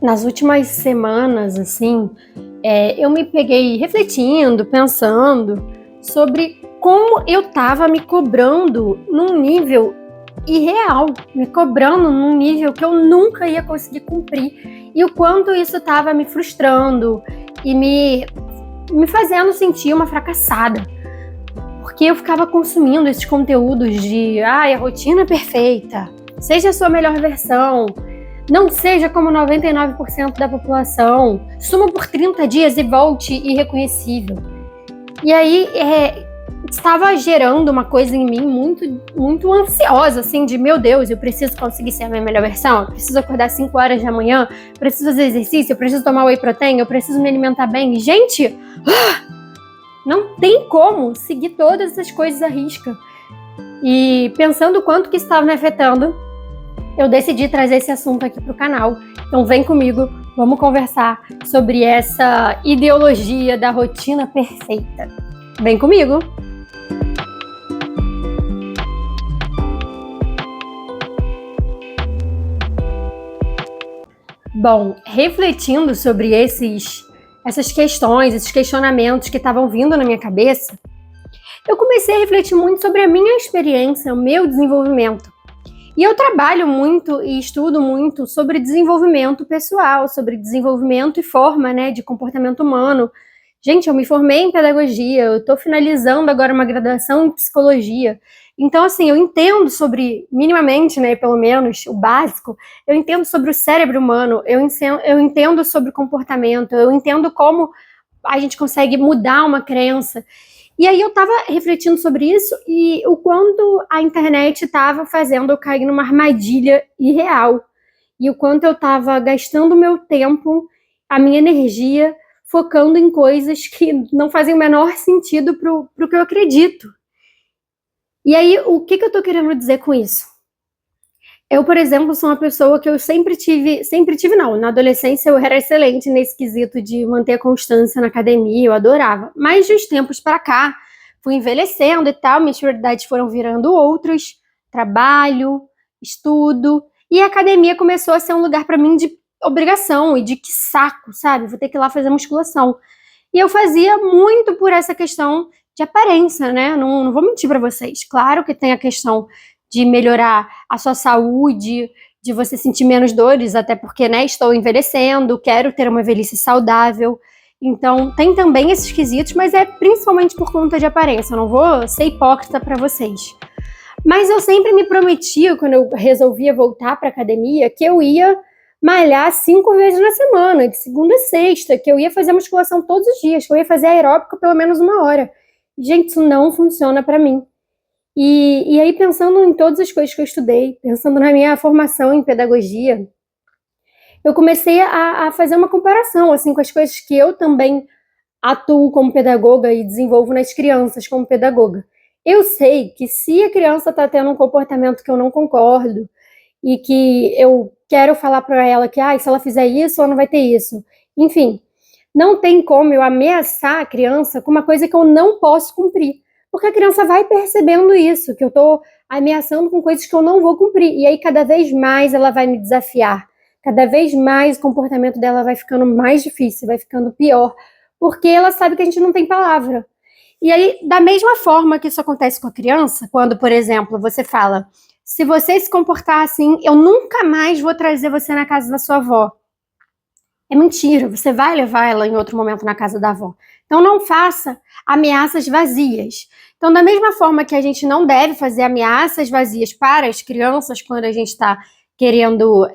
Nas últimas semanas, assim, eu me peguei refletindo, pensando sobre como eu estava me cobrando num nível irreal, me cobrando num nível que eu nunca ia conseguir cumprir, e o quanto isso estava me frustrando e me fazendo sentir uma fracassada, porque eu ficava consumindo esses conteúdos de a rotina perfeita, seja a sua melhor versão, não seja como 99% da população, suma por 30 dias e volte irreconhecível. E aí estava gerando uma coisa em mim muito, muito ansiosa, assim, de meu Deus, eu preciso conseguir ser a minha melhor versão, eu preciso acordar 5 horas da manhã, eu preciso fazer exercício, eu preciso tomar whey protein, eu preciso me alimentar bem. Gente, não tem como seguir todas essas coisas à risca. E pensando o quanto que estava me afetando, eu decidi trazer esse assunto aqui para o canal. Então vem comigo, vamos conversar sobre essa ideologia da rotina perfeita. Vem comigo! Bom, refletindo sobre essas questões, esses questionamentos que estavam vindo na minha cabeça, eu comecei a refletir muito sobre a minha experiência, o meu desenvolvimento. E eu trabalho muito e estudo muito sobre desenvolvimento pessoal, sobre desenvolvimento e forma, de comportamento humano. Gente, eu me formei em pedagogia, eu estou finalizando agora uma graduação em psicologia. Então, assim, eu entendo sobre, minimamente, pelo menos, o básico, eu entendo sobre o cérebro humano, eu entendo sobre comportamento, eu entendo como a gente consegue mudar uma crença. E aí eu estava refletindo sobre isso e o quanto a internet estava fazendo eu cair numa armadilha irreal. E o quanto eu estava gastando o meu tempo, a minha energia, focando em coisas que não fazem o menor sentido pro que eu acredito. E aí, o que eu tô querendo dizer com isso? Eu, por exemplo, sou uma pessoa que eu sempre tive não, na adolescência eu era excelente nesse quesito de manter a constância na academia, eu adorava. Mas de uns tempos pra cá, fui envelhecendo e tal, minhas prioridades foram virando outras, trabalho, estudo, e a academia começou a ser um lugar pra mim de obrigação e de que saco, sabe? Vou ter que ir lá fazer musculação. E eu fazia muito por essa questão de aparência, né? Não vou mentir pra vocês. Claro que tem a questão de melhorar a sua saúde, de você sentir menos dores, até porque, estou envelhecendo, quero ter uma velhice saudável. Então, tem também esses quesitos, mas é principalmente por conta de aparência. Eu não vou ser hipócrita para vocês. Mas eu sempre me prometia, quando eu resolvia voltar para academia, que eu ia malhar 5 vezes na semana, de segunda a sexta, que eu ia fazer musculação todos os dias, que eu ia fazer aeróbico pelo menos 1 hora. Gente, isso não funciona para mim. E aí, pensando em todas as coisas que eu estudei, pensando na minha formação em pedagogia, eu comecei a fazer uma comparação, assim, com as coisas que eu também atuo como pedagoga e desenvolvo nas crianças como pedagoga. Eu sei que se a criança está tendo um comportamento que eu não concordo e que eu quero falar para ela que se ela fizer isso, ela não vai ter isso. Enfim, não tem como eu ameaçar a criança com uma coisa que eu não posso cumprir. Porque a criança vai percebendo isso, que eu estou ameaçando com coisas que eu não vou cumprir. E aí, cada vez mais ela vai me desafiar. Cada vez mais o comportamento dela vai ficando mais difícil, vai ficando pior. Porque ela sabe que a gente não tem palavra. E aí, da mesma forma que isso acontece com a criança, quando, por exemplo, você fala, se você se comportar assim, eu nunca mais vou trazer você na casa da sua avó. É mentira, você vai levar ela em outro momento na casa da avó. Então não faça ameaças vazias. Então, da mesma forma que a gente não deve fazer ameaças vazias para as crianças quando a gente está querendo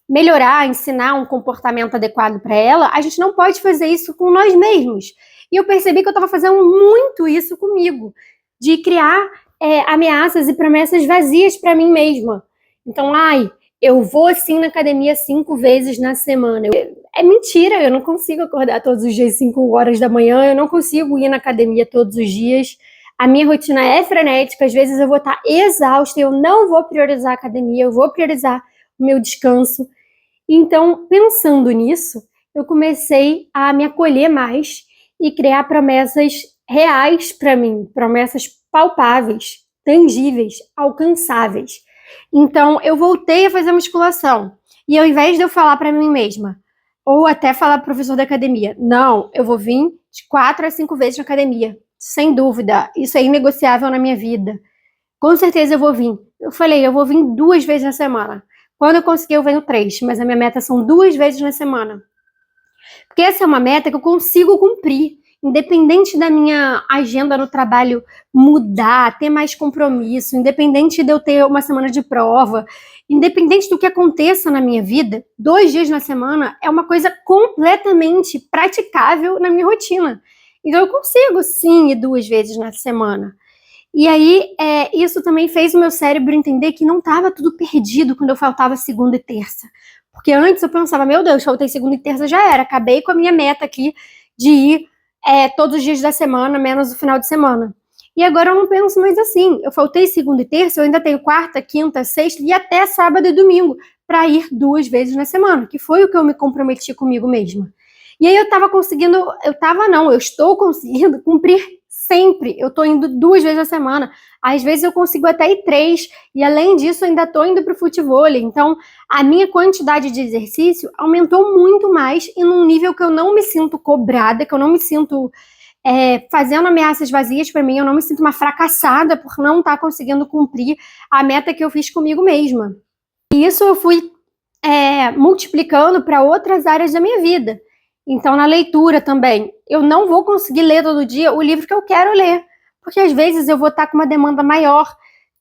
melhorar, ensinar um comportamento adequado para ela, a gente não pode fazer isso com nós mesmos. E eu percebi que eu estava fazendo muito isso comigo, de criar ameaças e promessas vazias para mim mesma. Então, eu vou sim na academia 5 vezes na semana. É mentira, eu não consigo acordar todos os dias 5 horas da manhã, eu não consigo ir na academia todos os dias. A minha rotina é frenética, às vezes eu vou estar exausta, eu não vou priorizar a academia, eu vou priorizar o meu descanso. Então, pensando nisso, eu comecei a me acolher mais e criar promessas reais para mim, promessas palpáveis, tangíveis, alcançáveis. Então, eu voltei a fazer musculação. E ao invés de eu falar para mim mesma, ou até falar pro professor da academia, não, eu vou vir de 4 a 5 vezes na academia, sem dúvida, isso é inegociável na minha vida. Com certeza eu vou vir. Eu falei, eu vou vir 2 vezes na semana. Quando eu conseguir, eu venho 3, mas a minha meta são 2 vezes na semana. Porque essa é uma meta que eu consigo cumprir, independente da minha agenda no trabalho mudar, ter mais compromisso, independente de eu ter uma semana de prova, independente do que aconteça na minha vida, 2 dias na semana é uma coisa completamente praticável na minha rotina. Então eu consigo sim ir 2 vezes na semana. E aí, isso também fez o meu cérebro entender que não estava tudo perdido quando eu faltava segunda e terça. Porque antes eu pensava, meu Deus, faltei segunda e terça, já era. Acabei com a minha meta aqui de ir todos os dias da semana, menos o final de semana. E agora eu não penso mais assim. Eu faltei segunda e terça, eu ainda tenho quarta, quinta, sexta e até sábado e domingo para ir 2 vezes na semana, que foi o que eu me comprometi comigo mesma. E aí eu estou conseguindo cumprir sempre. Eu tô indo 2 vezes na semana. Às vezes eu consigo até ir 3. E além disso, eu ainda tô indo pro futevôlei. Então, a minha quantidade de exercício aumentou muito mais e num nível que eu não me sinto cobrada, que eu não me sinto fazendo ameaças vazias para mim, eu não me sinto uma fracassada por não estar conseguindo cumprir a meta que eu fiz comigo mesma. E isso eu fui multiplicando para outras áreas da minha vida. Então, na leitura também, eu não vou conseguir ler todo dia o livro que eu quero ler, porque às vezes eu vou estar com uma demanda maior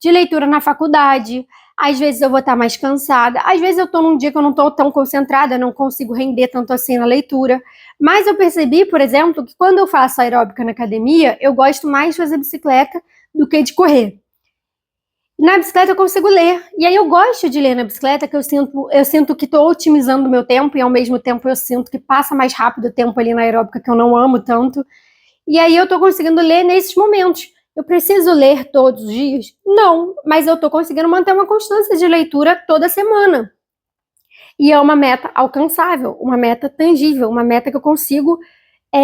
de leitura na faculdade, às vezes eu vou estar mais cansada, às vezes eu estou num dia que eu não estou tão concentrada, não consigo render tanto assim na leitura. Mas eu percebi, por exemplo, que quando eu faço aeróbica na academia, eu gosto mais de fazer bicicleta do que de correr. Na bicicleta eu consigo ler, e aí eu gosto de ler na bicicleta, que eu sinto que estou otimizando o meu tempo, e ao mesmo tempo eu sinto que passa mais rápido o tempo ali na aeróbica, que eu não amo tanto, e aí eu estou conseguindo ler nesses momentos. Eu preciso ler todos os dias? Não, mas eu estou conseguindo manter uma constância de leitura toda semana. E é uma meta alcançável, uma meta tangível, uma meta que eu consigo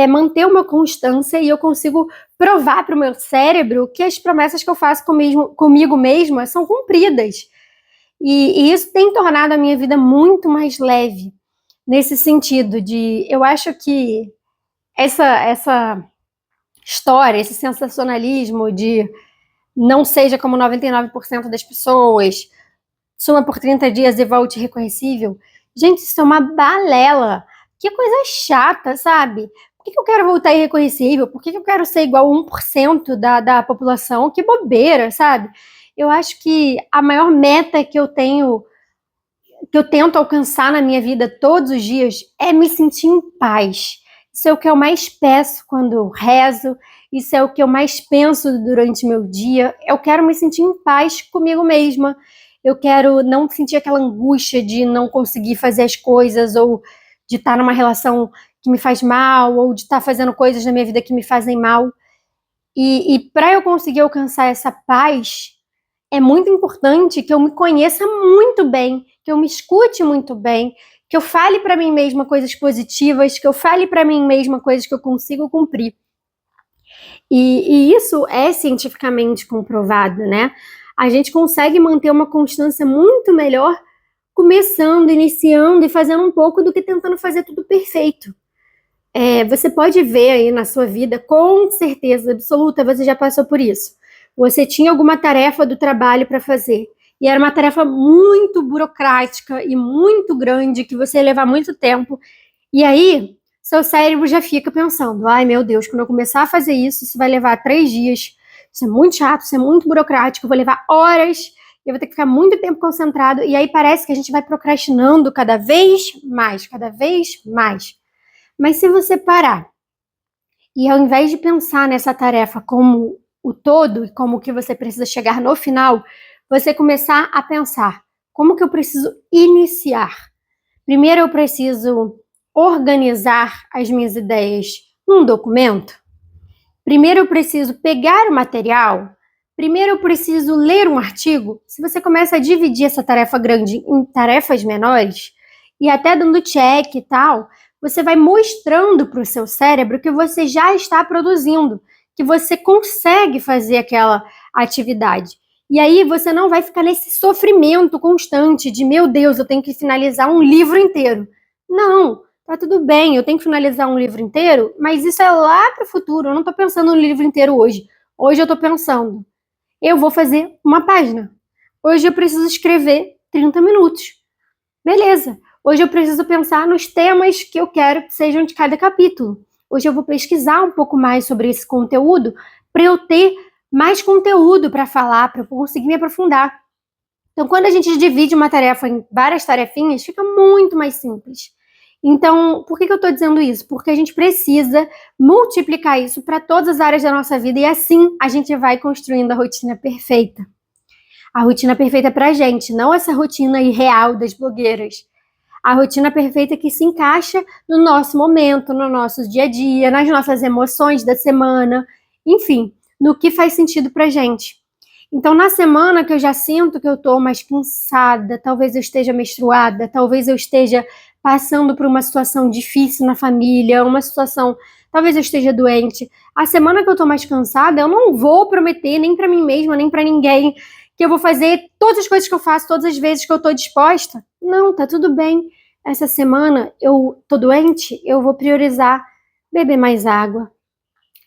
manter uma constância e eu consigo provar para o meu cérebro que as promessas que eu faço comigo mesma são cumpridas. E isso tem tornado a minha vida muito mais leve, nesse sentido de, eu acho que essa história, esse sensacionalismo de não seja como 99% das pessoas, suma por 30 dias e volte irreconhecível, gente, isso é uma balela. Que coisa chata, sabe? Por que eu quero voltar irreconhecível? Por que eu quero ser igual a 1% da população? Que bobeira, sabe? Eu acho que a maior meta que eu tenho, que eu tento alcançar na minha vida todos os dias, é me sentir em paz. Isso é o que eu mais peço quando eu rezo, isso é o que eu mais penso durante meu dia. Eu quero me sentir em paz comigo mesma. Eu quero não sentir aquela angústia de não conseguir fazer as coisas, ou de estar numa relação que me faz mal, ou de estar fazendo coisas na minha vida que me fazem mal. E para eu conseguir alcançar essa paz, é muito importante que eu me conheça muito bem, que eu me escute muito bem, que eu fale para mim mesma coisas positivas, que eu fale para mim mesma coisas que eu consigo cumprir. E isso é cientificamente comprovado, né? A gente consegue manter uma constância muito melhor começando, iniciando e fazendo um pouco do que tentando fazer tudo perfeito. Você pode ver aí na sua vida, com certeza absoluta, você já passou por isso. Você tinha alguma tarefa do trabalho para fazer, e era uma tarefa muito burocrática e muito grande, que você ia levar muito tempo, e aí seu cérebro já fica pensando, ai meu Deus, quando eu começar a fazer isso, isso vai levar 3 dias, isso é muito chato, isso é muito burocrático, eu vou levar horas, eu vou ter que ficar muito tempo concentrado, e aí parece que a gente vai procrastinando cada vez mais, cada vez mais. Mas se você parar, e ao invés de pensar nessa tarefa como o todo, e como que você precisa chegar no final, você começar a pensar, como que eu preciso iniciar? Primeiro eu preciso organizar as minhas ideias num documento. Primeiro eu preciso pegar o material. Primeiro eu preciso ler um artigo. Se você começa a dividir essa tarefa grande em tarefas menores, e até dando check e tal, você vai mostrando para o seu cérebro que você já está produzindo, que você consegue fazer aquela atividade. E aí você não vai ficar nesse sofrimento constante de, meu Deus, eu tenho que finalizar um livro inteiro. Não, tá tudo bem, eu tenho que finalizar um livro inteiro, mas isso é lá para o futuro, eu não tô pensando no livro inteiro hoje. Hoje eu tô pensando, eu vou fazer uma página. Hoje eu preciso escrever 30 minutos. Beleza. Hoje eu preciso pensar nos temas que eu quero que sejam de cada capítulo. Hoje eu vou pesquisar um pouco mais sobre esse conteúdo para eu ter mais conteúdo para falar, para eu conseguir me aprofundar. Então, quando a gente divide uma tarefa em várias tarefinhas, fica muito mais simples. Então, por que eu estou dizendo isso? Porque a gente precisa multiplicar isso para todas as áreas da nossa vida e assim a gente vai construindo a rotina perfeita. A rotina perfeita para a gente, não essa rotina irreal das blogueiras. A rotina perfeita que se encaixa no nosso momento, no nosso dia a dia, nas nossas emoções da semana, enfim, no que faz sentido pra gente. Então, na semana que eu já sinto que eu tô mais cansada, talvez eu esteja menstruada, talvez eu esteja passando por uma situação difícil na família, uma situação, talvez eu esteja doente. A semana que eu tô mais cansada, eu não vou prometer nem pra mim mesma, nem pra ninguém que eu vou fazer todas as coisas que eu faço, todas as vezes que eu tô disposta. Não, tá tudo bem. Essa semana eu tô doente, eu vou priorizar beber mais água,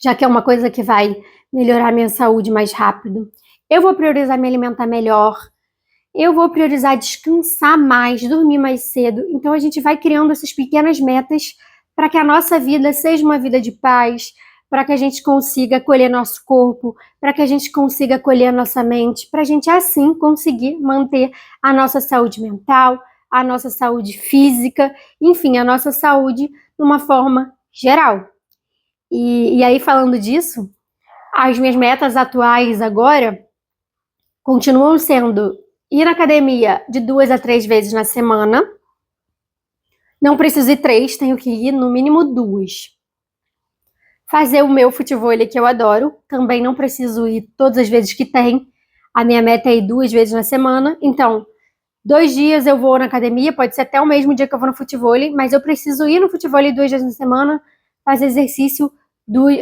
já que é uma coisa que vai melhorar minha saúde mais rápido. Eu vou priorizar me alimentar melhor. Eu vou priorizar descansar mais, dormir mais cedo. Então a gente vai criando essas pequenas metas para que a nossa vida seja uma vida de paz, para que a gente consiga acolher nosso corpo, para que a gente consiga acolher a nossa mente, para a gente assim conseguir manter a nossa saúde mental, a nossa saúde física, enfim, a nossa saúde de uma forma geral. E aí, falando disso, as minhas metas atuais agora continuam sendo ir na academia de 2 a 3 vezes na semana. Não preciso ir 3, tenho que ir no mínimo 2. Fazer o meu futevôlei, que eu adoro, também não preciso ir todas as vezes que tem. A minha meta é ir 2 vezes na semana. Então, 2 dias eu vou na academia, pode ser até o mesmo dia que eu vou no futevôlei, mas eu preciso ir no futevôlei 2 vezes na semana, fazer exercício,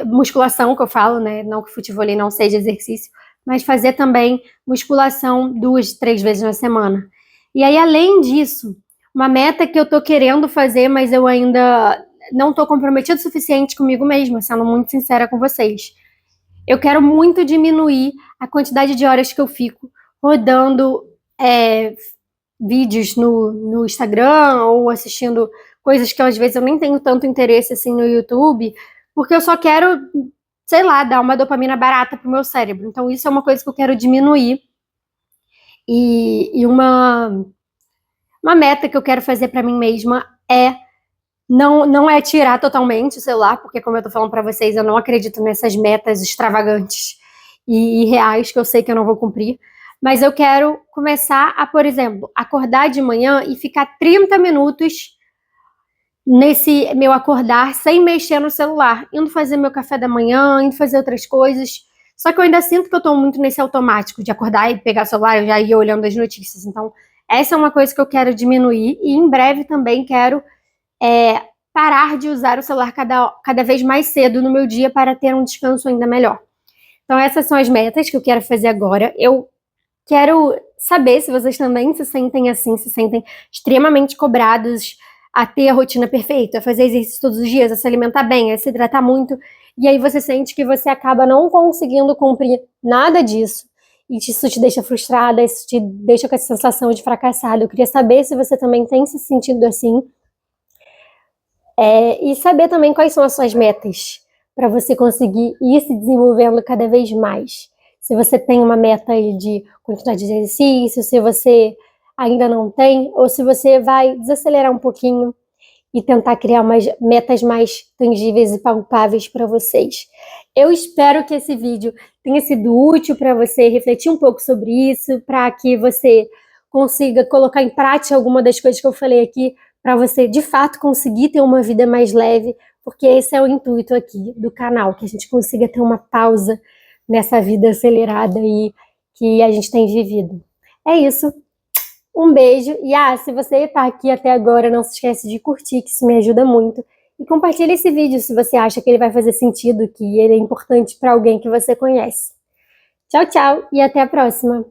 musculação, que eu falo, né? Não que o futevôlei não seja exercício, mas fazer também musculação 2, 3 vezes na semana. E aí, além disso, uma meta que eu tô querendo fazer, mas eu ainda não tô comprometida o suficiente comigo mesma, sendo muito sincera com vocês. Eu quero muito diminuir a quantidade de horas que eu fico rodando vídeos no Instagram ou assistindo coisas que às vezes eu nem tenho tanto interesse assim no YouTube, porque eu só quero, sei lá, dar uma dopamina barata pro meu cérebro. Então isso é uma coisa que eu quero diminuir. E uma meta que eu quero fazer para mim mesma é não é tirar totalmente o celular, porque como eu tô falando para vocês, eu não acredito nessas metas extravagantes e irreais que eu sei que eu não vou cumprir. Mas eu quero começar a, por exemplo, acordar de manhã e ficar 30 minutos nesse meu acordar sem mexer no celular, indo fazer meu café da manhã, indo fazer outras coisas. Só que eu ainda sinto que eu tô muito nesse automático de acordar e pegar o celular, eu já ia olhando as notícias. Então, essa é uma coisa que eu quero diminuir e em breve também quero parar de usar o celular cada vez mais cedo no meu dia para ter um descanso ainda melhor. Então essas são as metas que eu quero fazer agora. Eu quero saber se vocês também se sentem assim, se sentem extremamente cobrados a ter a rotina perfeita, a fazer exercício todos os dias, a se alimentar bem, a se hidratar muito, e aí você sente que você acaba não conseguindo cumprir nada disso, e isso te deixa frustrada, isso te deixa com essa sensação de fracassado. Eu queria saber se você também tem se sentido assim, e saber também quais são as suas metas, para você conseguir ir se desenvolvendo cada vez mais. Se você tem uma meta aí de quantidade de exercício, se você ainda não tem, ou se você vai desacelerar um pouquinho e tentar criar umas metas mais tangíveis e palpáveis para vocês. Eu espero que esse vídeo tenha sido útil para você refletir um pouco sobre isso, para que você consiga colocar em prática alguma das coisas que eu falei aqui, para você de fato conseguir ter uma vida mais leve, porque esse é o intuito aqui do canal, que a gente consiga ter uma pausa nessa vida acelerada aí que a gente tem vivido. É isso. Um beijo. E se você está aqui até agora, não se esquece de curtir, que isso me ajuda muito. E compartilha esse vídeo se você acha que ele vai fazer sentido, que ele é importante para alguém que você conhece. Tchau, tchau e até a próxima.